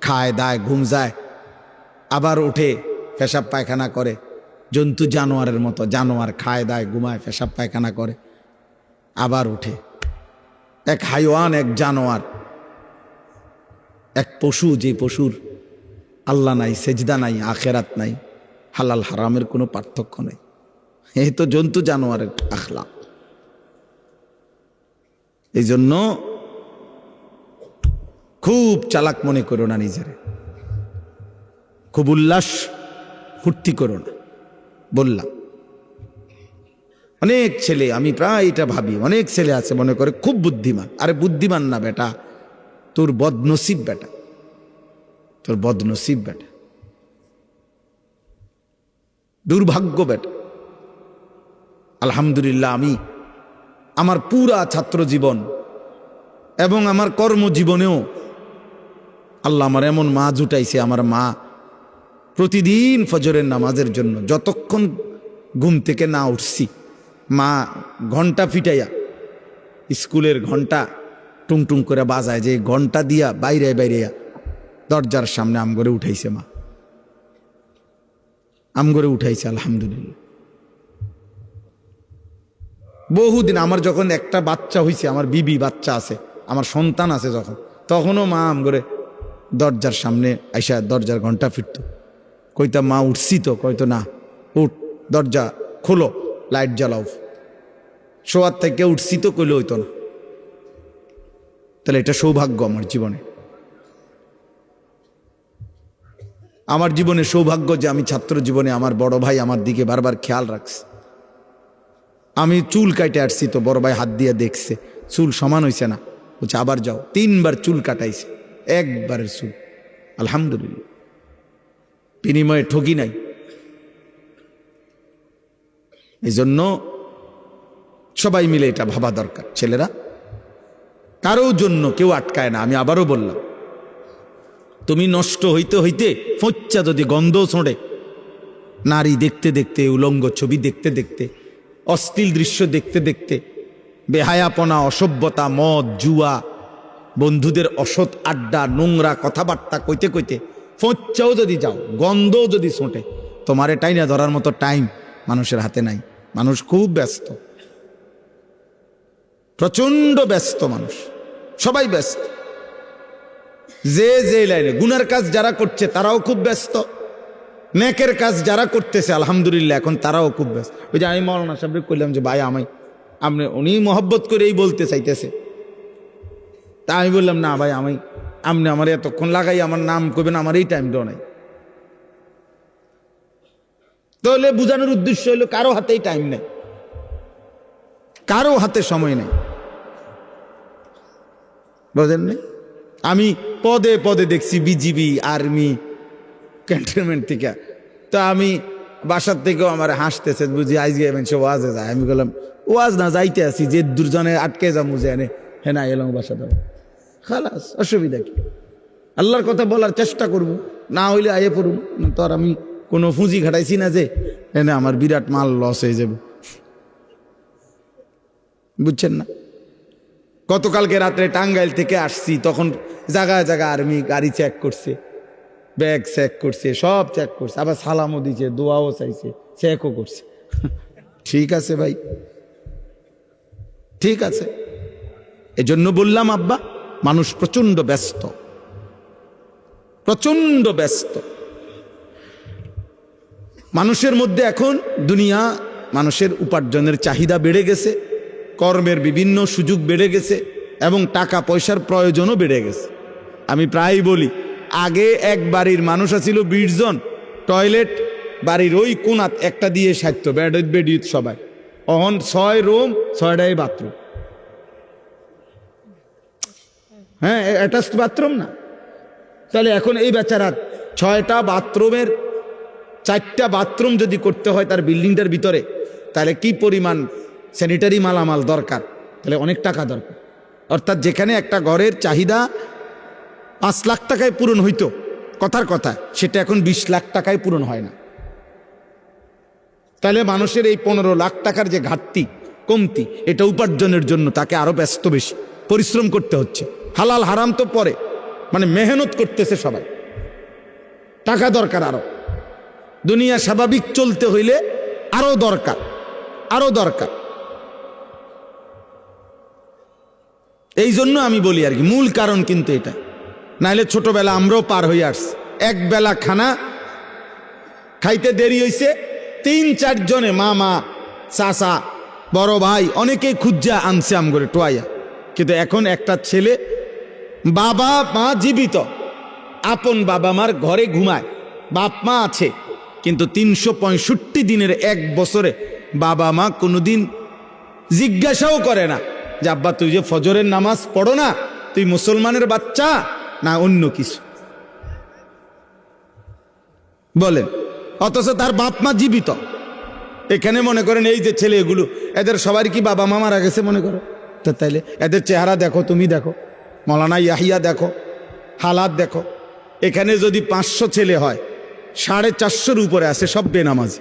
খায় দায় ঘুম যায়, আবার উঠে পেশাব পায়খানা করে, জন্তু জানোয়ারের মতো। জানোয়ার খায় দায় ঘুমায় পেশাব পায়খানা করে, আবার উঠে। এক হাইওয়ান, এক জানোয়ার, এক পশু, যে পশুর আল্লাহ নাই, সেজদা নাই, আখেরাত নাই, হালাল হারামের কোনো পার্থক্য নেই। এই তো জন্তু জানোয়ারের আখলাক। এই জন্য খুব চালাক মনে করো না নিজেরে, খুব উল্লাস ফুর্তি করো না। বললাম অনেক ছেলে, আমি প্রায় এটা ভাবি, অনেক ছেলে আছে মনে করে খুব বুদ্ধিমান। আরে বুদ্ধিমান না বেটা, তোর বদনসিব বেটা, তোর বদনসিব বেটা, দুর্ভাগ্য বেটা। আলহামদুলিল্লাহ, আমি আমার পুরা ছাত্র জীবন এবং আমার কর্মজীবনেও আল্লাহ আমার এমন মা জুটাইছে। আমার মা প্রতিদিন ফজরের নামাজের জন্য যতক্ষণ ঘুম থেকে না উঠছি, মা ঘন্টা ফিটাইয়া, স্কুলের ঘন্টা টুংটুং করে বাজায়, যে ঘন্টা দিয়া বাইরে বাইরে দরজার সামনে আমগরে উঠাইছে। মা আমগরে উঠাইছে আলহামদুলিল্লাহ। বহুদিন আমার যখন একটা বাচ্চা হয়েছে, আমার বিবি বাচ্চা আছে, আমার সন্তান আছে যখন, তখনও মা আমগরে দরজার সামনে আইসা দরজার ঘন্টা ফিরত। কইতাম মা উঠছি তো, কইতো না উঠ, দরজা খোলো, লাইট জ্বালাও। শোয়ার থেকে উঠছি তো কইলে হইতো না। তাহলে এটা সৌভাগ্য আমার জীবনে, আমার জীবনে সৌভাগ্য যে আমি ছাত্র জীবনে আমার বড় ভাই আমার দিকে বারবার খেয়াল রাখছে। আমি চুল কাটে আসছি তো বড় ভাই হাত দিয়ে দেখছে, চুল সমান হয়েছে না, বলছে আবার যাও। 3 বার চুল কাটাইছে, একবারের চুল। আলহামদুলিল্লাহ, বিনিময়ে ঠকি নাই। এই জন্য সবাই মিলে এটা ভাবা দরকার। ছেলেরা, কারো জন্য কেউ আটকায় না। আমি আবারও বললাম, তুমি নষ্ট হইতে হইতে ফচ্চা যদি গন্ধ ছোঁড়ে, নারী দেখতে দেখতে, উলঙ্গ ছবি দেখতে দেখতে, অশ্লীল দৃশ্য দেখতে দেখতে, বেহায়াপনা, অসভ্যতা, মদ, জুয়া, বন্ধুদের অসৎ আড্ডা, নোংরা কথাবার্তা কইতে কইতে ফোঁচাও যদি যাও, গন্ধও যদি ছোটে, তোমার এটাই না ধরার মতো টাইম মানুষের হাতে নাই। মানুষ খুব ব্যস্ত, প্রচন্ড ব্যস্ত মানুষ, সবাই ব্যস্ত। যে যে লাইনে গুনার কাজ যারা করছে তারাও খুব ব্যস্ত, নেকের কাজ যারা করতেছে আলহামদুলিল্লাহ এখন তারাও খুব ব্যস্ত। ওই যে আমি মৌলানা সাহেবকে কইলাম যে ভাই আপনি উনি মহব্বত করেই বলতে চাইতেছে, তা আমি বললাম না ভাই আপনি আমার এতক্ষণ লাগাই আমার নাম করবেন, আমার এই টাইম দেওয়া নাই। তাহলে বুঝানোর উদ্দেশ্য হলো কারো হাতেই টাইম নেই, কারো হাতে সময় নেই, বুঝেন না? আমি পদে পদে দেখছি বিজিবি, আর্মি, ক্যান্টনমেন্ট থেকে, তো আমি বাসার থেকেও আমার হাসতেছে, বুঝি আজকে সে ওয়াজে যায়। আমি বললাম ওয়াজ না যাইতে আছি, যে দুজনে আটকে যাবো যে এনে হ্যাঁ না এলাম বাসা দেবো, খালাস, অসুবিধা কি? আল্লাহর কথা বলার চেষ্টা করব, না হইলে আয়ে পড়ুন। তো আর আমি কোনো পুঁজি ঘাটাইছি না যে এনে আমার বিরাট মাল লস হয়ে যাবে, বুঝছেন না? গতকালকে রাত্রে টাঙ্গাইল থেকে আসছি, তখন জায়গায় জায়গায় আর্মি গাড়ি চেক করছে, ব্যাগ চেক করছে, সব চেক করছে, আবার সালামও দিছে, দোয়াও চাইছে, চেকও করছে। ঠিক আছে ভাই, ঠিক আছে। এজন্য বললাম আব্বা, মানুষ প্রচন্ড ব্যস্ত, প্রচন্ড ব্যস্ত। মানুষের মধ্যে এখন দুনিয়া, মানুষের উপার্জনের চাহিদা বেড়ে গেছে, কর্মের বিভিন্ন সুযোগ বেড়ে গেছে এবং টাকা পয়সার প্রয়োজনও বেড়ে গেছে। আমি প্রায় বলি, আগে এক বাড়ির মানুষ ছিল 20 জন, টয়লেট বাড়ির ওই কোনাত একটা দিয়ে সারত, বেডিউত সবাই। অহন 6 রুম, 6টাই বাথরুম। হ্যাঁ, অ্যাটাচড বাথরুম না? তাহলে এখন এই বেচারা 6টা বাথরুমের 4টা বাথরুম যদি করতে হয় তার বিল্ডিংটার ভিতরে, তাহলে কি পরিমাণ স্যানিটারি মালামাল দরকার, তাহলে অনেক টাকা দরকার। অর্থাৎ যেখানে একটা ঘরের চাহিদা 5 লাখ টাকায় পূরণ হইতো, কথার কথা, সেটা এখন 20 লাখ টাকায় পূরণ হয় না। তাহলে মানুষের এই 15 লাখ টাকার যে ঘাটতি, কমতি, এটা উপার্জনের জন্য তাকে আরো ব্যস্ত, বেশি পরিশ্রম করতে হচ্ছে। হালাল হারাম তো পরে, মানে মেহনত করতেছে সবাই, টাকা দরকার আরো। দুনিয়া স্বাভাবিক চলতে হইলে আরো দরকার, আরো দরকার। এই জন্য আমি বলি আর কি, মূল কারণ কিন্তু এটা। নাহলে ছোটবেলা আমরাও পার হয়ে আসছি, এক বেলা খানা খাইতে দেরি হইছে, 3-4 জনে, মামা, চাচা, বড় ভাই, অনেকেই খুঁজা আনছে আম করে টোয়াইয়া। কিন্তু এখন একটা ছেলে, বাবা মা জীবিত, আপন বাবা মার ঘরে ঘুমায়, বাপ মা আছে, কিন্তু 365 দিনের 1 বছরে বাবা মা কোনোদিন জিজ্ঞাসাও করে না যে আব্বা তুই যে ফজরের নামাজ পড়ো না, তুই মুসলমানের বাচ্চা না অন্য কিছু, বলেন। অথচ তার বাপ মা জীবিত। এখানে মনে করেন এই যে ছেলে, এগুলো এদের সবাই কি বাবা মা মারা গেছে মনে করো? তো তাইলে এদের চেহারা দেখো, তুমি দেখো, মৌলানা ইয়াহিয়া দেখো, হালাত দেখো। এখানে যদি 500 ছেলে হয়, 450-র উপরে আছে সব বেনামাজি।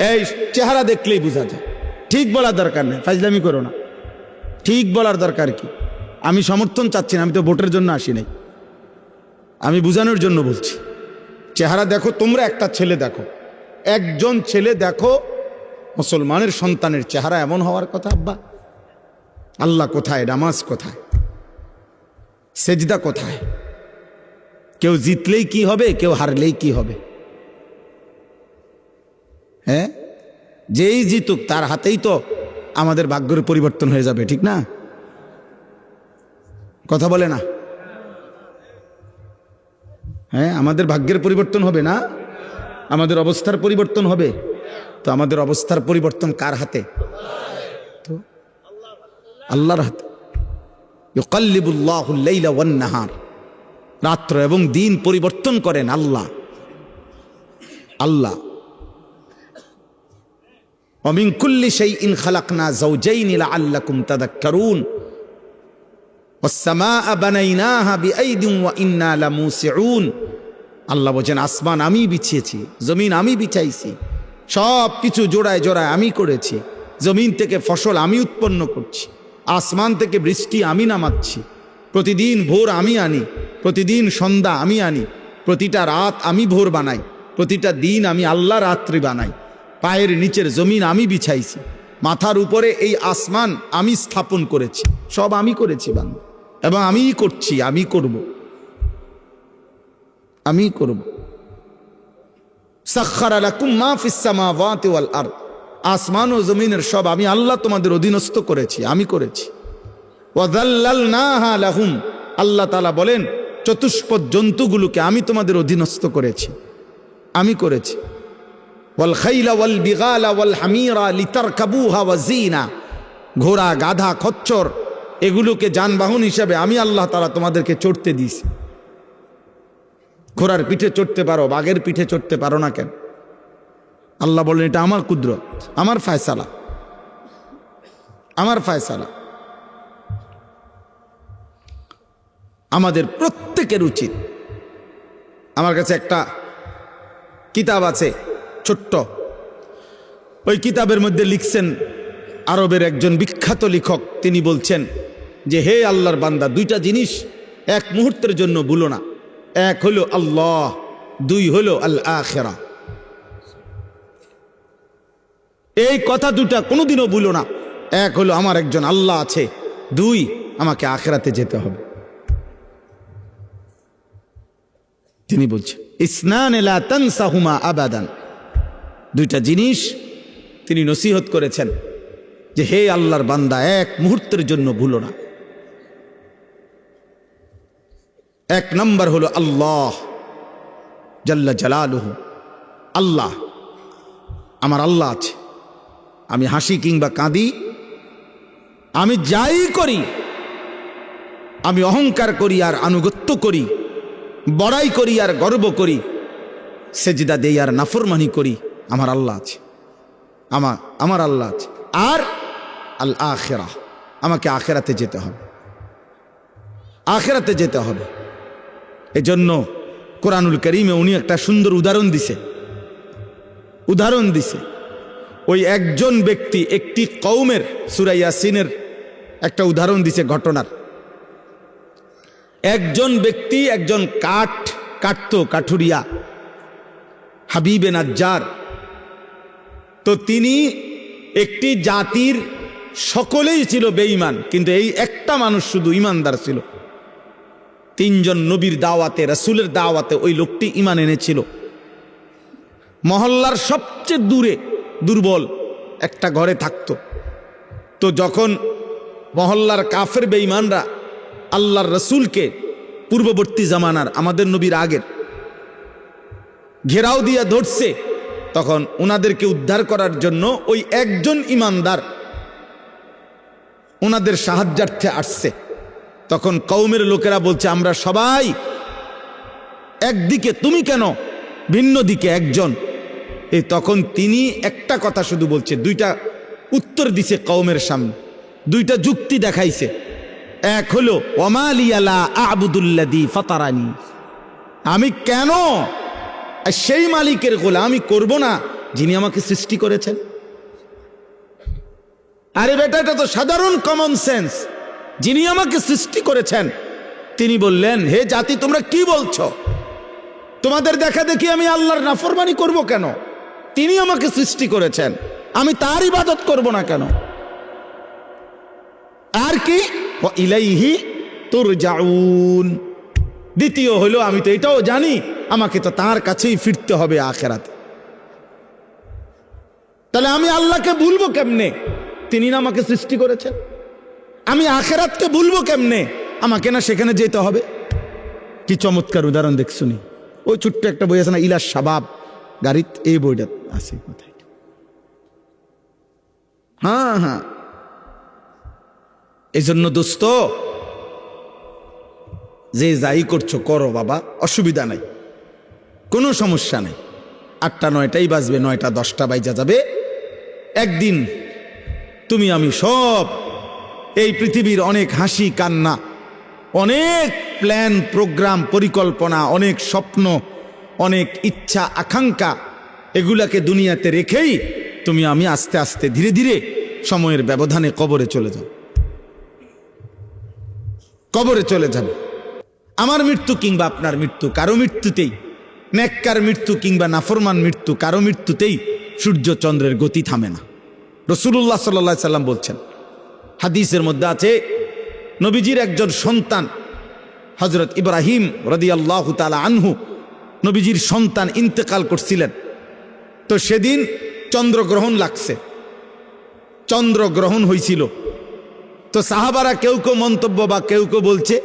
এই চেহারা দেখলেই বোঝা যায়। ঠিক বলার দরকার নেই, ফাজলামি করো না। ঠিক বলার দরকার কি? আমি সমর্থন চাচ্ছি না, আমি তো ভোটের জন্য আসি নাই, আমি বুঝানোর জন্য বলছি। চেহারা দেখো, তোমরা একটা ছেলে দেখো, একজন ছেলে দেখো, মুসলমানের সন্তানের চেহারা এমন হওয়ার কথা। আব্বা, আল্লাহ কোথায়? নামাজ কোথায়? সেজদা কোথায়? কেউ জিতলেই কি হবে, কেউ হারলেই কি হবে? হ্যাঁ, যেই জিতুক তার হাতেই তো আমাদের ভাগ্যের পরিবর্তন হয়ে যাবে, ঠিক না? কথা বলে না? হ্যাঁ, আমাদের ভাগ্যের পরিবর্তন হবে না, আমাদের অবস্থার পরিবর্তন হবে। তো আমাদের অবস্থার পরিবর্তন কার হাতে? তো আল্লাহর হাতে। ইউকাল্লিবুল্লাহুল লাইলা ওয়ান নাহার, রাত্র এবং দিন পরিবর্তন করেন আল্লাহ। আল্লাহ ওয়া মিন কুল্লি শাইইন খালাকনা যাওজাইন লাআল্লাকুম তাযাক্কারুন ওয়াস সামাআ বানাইনাহা বিআইদিন ওয়া ইন্না লামুসিউন। আল্লাহ বলেন, আসমান আমি বিছিয়েছি, জমিন আমি বিছাইছি, সব কিছু জোড়ায় জোড়ায় আমি করেছি, জমিন থেকে ফসল আমি উৎপন্ন করছি, আসমান থেকে বৃষ্টি আমি নামাচ্ছি, প্রতিদিন ভোর আমি আনি, প্রতিদিন সন্ধ্যা আমি আনি, প্রতিটা রাত আমি ভোর বানাই, প্রতিটা দিন আমি আল্লাহ রাত্রি বানাই, পায়ের নিচের জমিন আমি বিছাইছি, মাথার উপরে এই আসমান আমি স্থাপন করেছি, সব আমি করেছি বান্দা, এবং আমিই করছি, আমি করব, আমি করব। সাখখারা লাকুম মা ফিস সামাওয়াতি ওয়াল আরদ, আসমান ও জমিনের সব আমি আল্লাহ তোমাদের অধীনস্থ করেছি, আমি করেছি। ওয়া যাল্লালনাহা লাহুম, আল্লাহ তাআলা বলেন চতুষ্পদ জন্তুগুলোকে আমি তোমাদের অধীনস্থ করেছি, আমি করেছি। ওয়াল খাইলা ওয়াল বিগালা ওয়াল হামিরা লিতারকাবুহা ওয়া জিনা, ঘোড়া গাধা খচ্চর এগুলোকে যানবাহন হিসাবে আমি আল্লাহ তাআলা তোমাদেরকে চড়তে দিয়েছি। ঘোড়ার পিঠে চড়তে পারো, বাঘের পিঠে চড়তে পারো না কেন? আল্লাহ বলেন এটা আমার কুদরত, আমার ফায়সালা, আমার ফায়সালা। আমাদের প্রত্যেকের উচিত, আমার কাছে একটা কিতাব আছে ছোট্ট, ওই কিতাবের মধ্যে লিখছেন আরবের একজন বিখ্যাত লেখক, তিনি বলছেন যে হে আল্লাহর বান্দা, দুইটা জিনিস এক মুহূর্তের জন্য ভুলো না, এক হলো আল্লাহ, দুই হলো আল আখিরা। এই কথা দুটা কোনোদিনও ভুলো না, এক হলো আমার একজন আল্লাহ আছে, দুই আমাকে আখিরাতে যেতে হবে। তিনি বলছেন ইসনান লা তানসাহুমা আবাদান, দুইটা জিনিস তিনি নসিহত করেছেন যে হে আল্লাহর বান্দা, এক মুহূর্তের জন্য ভুলো না। এক নম্বর হলো আল্লাহ জাল্লা জালালুহু, আল্লাহ, আমার আল্লাহ আছে। আমি হাসি কিংবা কাঁদি, আমি যাই করি, আমি অহংকার করি আর আনুগত্য করি, বড়াই করি আর গর্ব করি, সেজদা দেই আর নাফরমানি করি, আমার আল্লাহ আছে, আমার আল্লাহ আছে। আর আল আখিরা, আমাকে আখিরাতে যেতে হবে, আখিরাতে যেতে হবে। এজন্য কোরআনুল কারীমে উনি একটা সুন্দর উদাহরণ দিছে। ওই একজন ব্যক্তি একটি কওমের, সূরা ইয়াসিনের একটা উদাহরণ দিছে ঘটনার। একজন ব্যক্তি একজন কাঠুরিয়া, হাবিবে নাজ্জার, তো তিনি একটি জাতির সকলেই ছিল বেঈমান, কিন্তু এই একটা মানুষ শুধু ইমানদার ছিল। তিনজন নবীর দাওয়াতে, রাসূলের দাওয়াতে ওই লোকটি ঈমান এনেছিল। মহল্লার সবচেয়ে দুর্বল একটা ঘরে থাকতো। তো যখন মহল্লার কাফের বেঈমানরা আল্লাহর রাসূলকে, পূর্ববর্তী জামানার আমাদের নবীর আগের, ঘেরাও দিয়া ধরছে, তখন ওনাদেরকে উদ্ধার করার জন্য ওই একজন ইমানদার ওনাদের সাহায্যার্থে আসছে। তখন কওমের লোকেরা বলছে আমরা সবাই একদিকে, তুমি কেন ভিন্ন দিকে একজন? এই তখন তিনি একটা কথা শুধু বলছে, দুইটা উত্তর দিছে কওমের সামনে, দুইটা যুক্তি দেখাইছে। এক হলো ওমা লিয়া লা আ'বুদুল্লাযী ফাতারানি, আমি কেন সেই মালিকের গোলামি করব না যিনি আমাকে সৃষ্টি করেছেন? আরে বেটা, এটা তো সাধারণ কমন সেন্স। যিনি আমাকে সৃষ্টি করেছেন তিনি বললেন, হে জাতি তোমরা কি বলছো? তোমাদের দেখা দেখি আমি আল্লাহর নাফরমানি করব কেন? তিনি আমাকে সৃষ্টি করেছেন, আমি তার ইবাদত করব না কেন? আর কি ওয়া ইলাইহি তুরজাউন, দ্বিতীয় হলো আমি তো এটাও জানি আমাকে তো তার কাছেই ফিরতে হবে আখিরাতে। তাহলে আমি আল্লাহকে ভুলবো কেমনে? তিনি না আমাকে সৃষ্টি করেছেন। আমি আখিরাতকে ভুলবো কেমনে? আমাকে না সেখানে যেতে হবে। কি চমৎকার উদাহরণ দেখছুনি। ওই ছোট্ট একটা বই আছে না, ইলা শাবাব গাড়িত, এই বইটা আছে কোথায়? হ্যাঁ, এই জন্য দোস্ত, যে যাই করছো করো বাবা, অসুবিধা নাই, কোনো সমস্যা নেই। 8টা 9টাই বাজবে, 9টা 10টা বাইজা যাবে। একদিন তুমি আমি সব এই পৃথিবীর অনেক হাসি কান্না, অনেক প্ল্যান প্রোগ্রাম পরিকল্পনা, অনেক স্বপ্ন, অনেক ইচ্ছা আকাঙ্ক্ষা, এগুলাকে দুনিয়াতে রেখেই তুমি আমি আস্তে আস্তে ধীরে ধীরে সময়ের ব্যবধানে কবরে চলে যাও, কবরে চলে যাবে। আমার মৃত্যু কিংবা আপনার মৃত্যু, কারো মৃত্যুতেই, নেককার মৃত্যু কিংবা নাফরমান মৃত্যু, কারো মৃত্যুতেই সূর্য চন্দ্রের গতি থামে না। রাসূলুল্লাহ সাল্লাল্লাহু আলাইহি সাল্লাম বলছেন, হাদিসের মধ্যে আছে, নবীজির একজন সন্তান হযরত ইব্রাহিম রাদিয়াল্লাহু তাআলা আনহু, নবীজির সন্তান ইন্তেকাল করছিলেন। তো সেদিন চন্দ্রগ্রহণ লাগছে, চন্দ্রগ্রহণ হয়েছিল। তো সাহাবারা কেউ কেউ মন্তব্য বা কেউ কেউ বলছে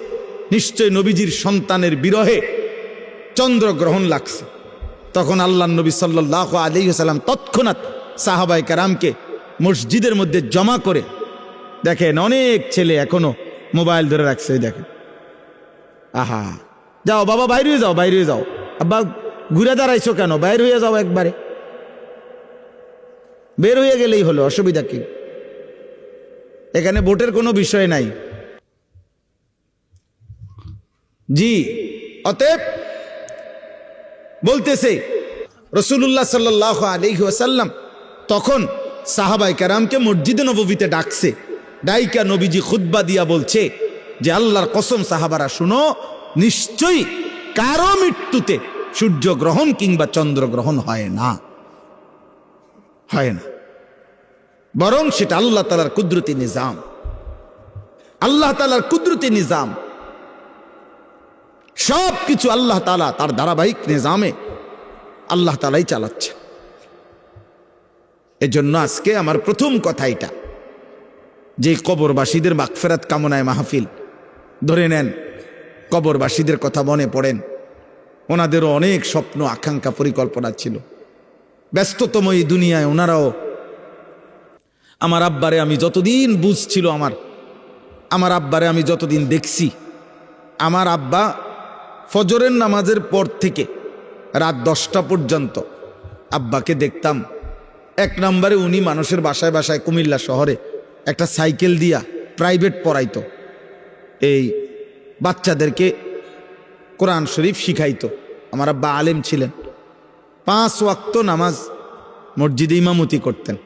নিশ্চয় নবীজির সন্তানের বিরহে চন্দ্রগ্রহণ লাগছে। তখন আল্লাহর নবী সাল্লাল্লাহু আলাইহি ওয়াসাল্লাম তৎক্ষণাৎ সাহাবায়ে কেরামকে মসজিদের মধ্যে জমা করে, দেখেন অনেক ছেলে এখনো মোবাইল ধরে রাখছে, দেখেন, আহা, যাও বাবা বাইরে হয়ে যাও, বাইরে হয়ে যাও, আব্বা ঘুরে দাঁড়াইছো কেন, বাইর হয়ে যাও, একবারে বের হয়ে গেলেই হলো, অসুবিধা কি? এখানে ভোটের কোনো বিষয় নাই। জি, অতএব বলতেছে রাসূলুল্লাহ সাল্লাল্লাহু আলাইহি ওয়াসাল্লাম তখন সাহাবায়ে কেরামকে মসজিদে নববীতে ডাকছে, ডাইকা নবীজি খুতবা দিয়া বলছে যে আল্লাহর কসম সাহাবারা শুনো, নিশ্চয়ই কারো মৃত্যুতে সূর্যগ্রহণ কিংবা চন্দ্রগ্রহণ হয় না, হয় না, বরং সেটা আল্লাহ তাআলার কুদরতি নিজাম, আল্লাহ তাআলার কুদরতি নিজাম। সব কিছু আল্লাহ তাআলা তার ধারাবাহিক নিজামে আল্লাহ তাআলাই চালাচ্ছে। এজন্য আজকে আমার প্রথম কথা এটা, যে কবরবাসীদের মাগফিরাত কামনায় মাহফিল, ধরে নেন কবরবাসীদের কথা মনে পড়েন, ওনাদেরও অনেক স্বপ্ন আকাঙ্ক্ষা পরিকল্পনা ছিল, ব্যস্ততম এই দুনিয়ায় ওনারাও। আমার আব্বারে আমি যতদিন বুঝছিল, আমার আব্বারে আমি যতদিন দেখছি, আমার আব্বা ফজরের নামাজের পর থেকে রাত 10টা পর্যন্ত আব্বাকে দেখতাম। এক নম্বরে উনি মানুষের বাসায় বাসায় কুমিল্লা শহরে একটা সাইকেল দিয়া প্রাইভেট পড়াইতো, এই বাচ্চাদেরকে কোরআন শরীফ শিখাইতো। আমার আব্বা আলেম ছিলেন, 5 ওয়াক্ত নামাজ মসজিদে ইমামতি করতেন,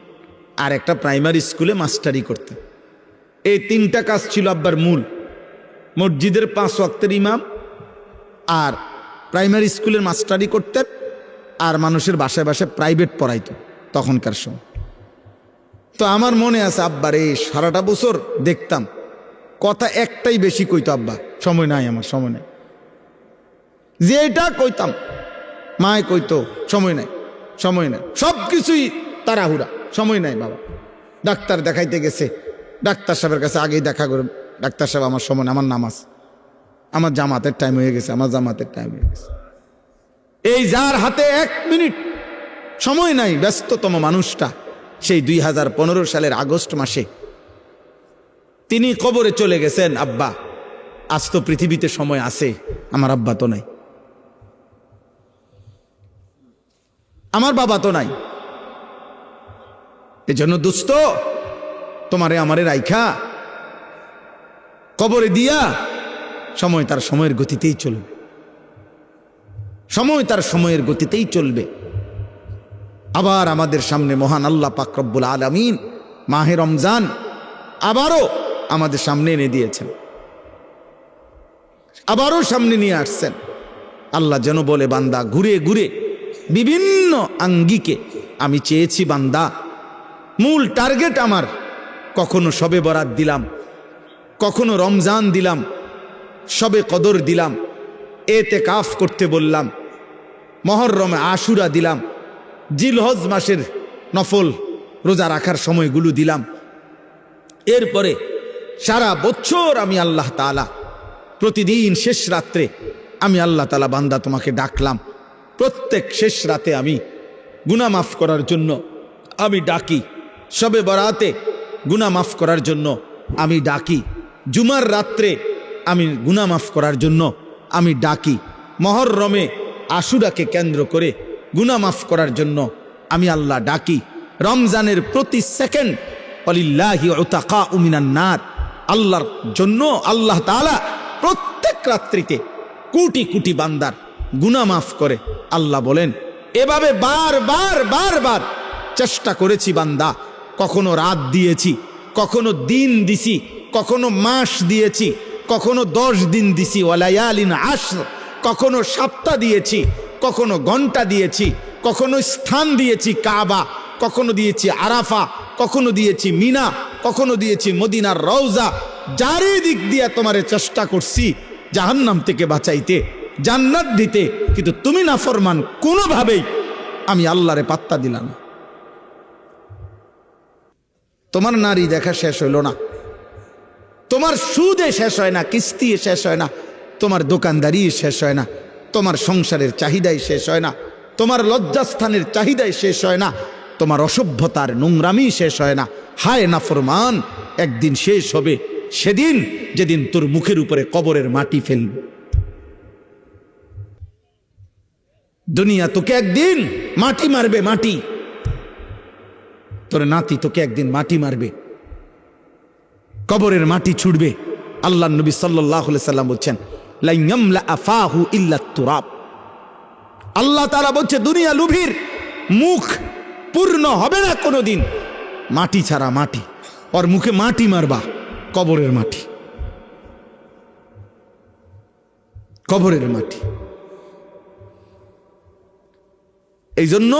আর একটা প্রাইমারি স্কুলে মাস্টারি করতেন। এই 3টা কাজ ছিল আব্বার মূল, মসজিদের 5 ওয়াক্তের ইমাম, আর প্রাইমারি স্কুলের মাস্টারি করতেন, আর মানুষের বাসায় বাসায় প্রাইভেট পড়াইতো তখনকার সময়। তো আমার মনে আছে আব্বার এই সারাটা বছর দেখতাম, কথা একটাই বেশি কইতো আব্বা, সময় নাই আমার, সময় নাই, যে এটা কইতাম মায় কইতো সময় নাই, সময় নাই, সব কিছুই তাড়াহুড়া, সময় নাই বাবা। ডাক্তার দেখাইতে গেছে, ডাক্তার সাহেবের কাছে আগেই দেখা করে, ডাক্তার সাহেব আমার সময়, আমার নামাজ, আমার জামাতের টাইম হয়ে গেছে, আমার জামাতের টাইম হয়ে গেছে। এই যার হাতে 1 মিনিট সময় নাই, ব্যস্ততম মানুষটা, সেই 2015 সালের আগস্ট মাসে তিনি কবরে চলে গেছেন। আব্বা আজ তো পৃথিবীতে সময় আছে, আমার আব্বা তো নাই, আমার বাবা তো নাই। এজন্য দোস্ত, তোমারে আমারে রাইখা কবরে দিয়া, সময় তার সময়ের গতিতেই চলবে, সময় তার সময়ের গতিতেই চলবে। আবার আমাদের সামনে মহান আল্লাহ পাক রব্বুল আলামিন মাহে রমজান আবারও আমাদের সামনে এনে দিয়েছেন, আবারও সামনে নিয়ে আসছেন। আল্লাহ যেন বলে, বান্দা ঘুরে ঘুরে বিভিন্ন আঙ্গিকে আমি চেয়েছি, বান্দা মূল টার্গেট আমার, কখনো শবে বরাত দিলাম, কখনো রমজান দিলাম, শবে কদর দিলাম, এতেকাফ করতে বললাম, মুহররমে আশুরা দিলাম, জিলহজ মাসের নফল রোজা রাখার সময়গুলো দিলাম। এরপরে সারা বছর আমি আল্লাহ তাআলা প্রতিদিন শেষ রাত্রে আমি আল্লাহ তাআলা বান্দা তোমাকে ডাকলাম, প্রত্যেক শেষ রাতে আমি গুনাহ মাফ করার জন্য আমি ডাকি, শবে বরাতে গুনাহ মাফ করার জন্য আমি ডাকি, জুমার রাত্রে আমি গুনাহ মাফ করার জন্য আমি ডাকি, মুহররমে আশুরাকে কেন্দ্র করে গুনাহ মাফ করার জন্য আমি আল্লাহ ডাকি, রমজানের প্রতি সেকেন্ড ওয়ালিল্লাহি উতাকাউ মিনান নার, আল্লাহর জন্য আল্লাহ তাআলা প্রত্যেক রাত্রিতে কোটি কোটি বান্দার গুনাহ মাফ করে। আল্লাহ বলেন, এভাবে বারবার চেষ্টা করেছি বান্দা, কখনো রাত দিয়েছি, কখনো দিন দিছি, কখনো মাস দিয়েছি, কখনো 10 দিন দিছি, ওয়ালায়ালিন আশর, কখনো সপ্তাহ দিয়েছি, কখনো ঘন্টা দিয়েছি, কখনো স্থান দিয়েছি কাবা, কখনো দিয়েছি আরাফা, কখনো দিয়েছি মিনা, কখনো দিয়েছি মদিনার রওজা। চারিদিক দিয়ে তোমারে চেষ্টা করছি জাহান্নাম থেকে বাঁচাইতে, জান্নাত দিতে, কিন্তু তুমি নাফরমান, কোনোভাবেই আমি আল্লাহরে পাত্তা দিলাম না। তোমার নারী দেখা শেষ হইল না, তোমার সুদে শেষ হয় না, কিস্তি শেষ হয় না, তোমার দোকানদারি শেষ হয় না, তোমার সংসারের চাহিদাই শেষ হয় না, তোমার লজ্জাস্থানের চাহিদাই শেষ হয় না, তোমার অসভ্যতার নোংরামি শেষ হয় না। হায় নাফরমান, একদিন শেষ হবে, সেদিন যেদিন তোর মুখের উপরে কবরের মাটি ফেলবে। দুনিয়া তোকে একদিন মাটি মারবে, মাটি। তোর নাতি তোকে একদিন মাটি মারবে, কবরের মাটি ছুটবে। আল্লাহ নবী সাল্লাল্লাহু আলাইহি সাল্লাম বলছেন, লা ইয়ামলা আফাহু ইল্লা তুরাব। আল্লাহ তাআলা বলছে দুনিয়া লুভির মুখ পূর্ণ হবে না কোনোদিন মাটি ছাড়া, মাটি। ওর মুখে মাটি মারবা, কবরের মাটি, কবরের মাটি। এই জন্য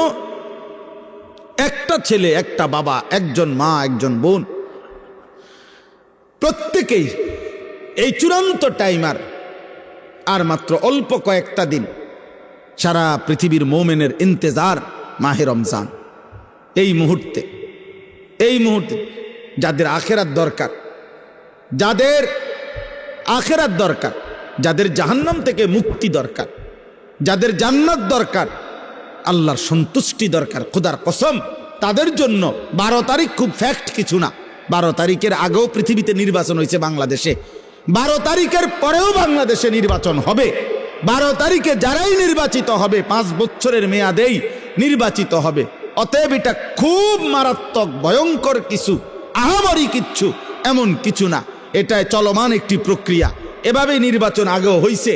একটা ছেলে, একটা বাবা, একজন মা, একজন বোন, প্রত্যেকেই এই চূড়ান্ত টাইমার আর মাত্র অল্প কয়েকটা দিন। সারা পৃথিবীর মোমেনের ইন্তেজার মাহে রমজান। এই মুহূর্তে যাদের আখেরাত দরকার, যাদের আখেরাত দরকার, যাদের জাহান্নাম থেকে মুক্তি দরকার, যাদের জান্নাত দরকার, আল্লাহর সন্তুষ্টি দরকার, খোদার কসম তাদের জন্য 12 তারিখ খুব ফ্যাক্ট কিছু না। 12 তারিখের আগেও পৃথিবীতে নির্বাচন হয়েছে বাংলাদেশে, 12 তারিখের পরেও বাংলাদেশে নির্বাচন হবে। 12 তারিখে যারাই নির্বাচিত হবে 5 বছরের মেয়াদেই নির্বাচিত হবে। অতএব এটা খুব মারাত্মক ভয়ঙ্কর কিছু, আহামরি কিচ্ছু এমন কিছু না। এটা চলমান একটি প্রক্রিয়া। এভাবেই নির্বাচন আগেও হয়েছে,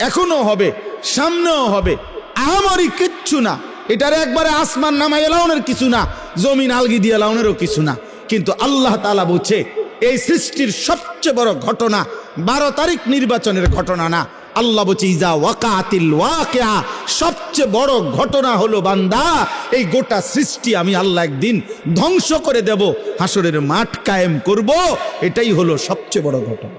এখনো হবে, সামনেও হবে। আহামরি কিচ্ছু না, এটার একবারে আসমান নামাই এলাউনের কিছু না, জমিন আলগি দিয়ে এলাউনেরও কিছু না। কিন্তু আল্লাহ তাআলা বলছে এই সৃষ্টির সবচেয়ে বড় ঘটনা 12 তারিখ নির্বাচনের ঘটনা না। আল্লাহ বলছে ইজা ওয়াকাতিল ওয়াকিয়া, সবচেয়ে বড় ঘটনা হলো বান্দা এই গোটা সৃষ্টি আমি আল্লাহ একদিন ধ্বংস করে দেব, হাসরের মাঠ কায়েম করব। এটাই হলো সবচেয়ে বড় ঘটনা।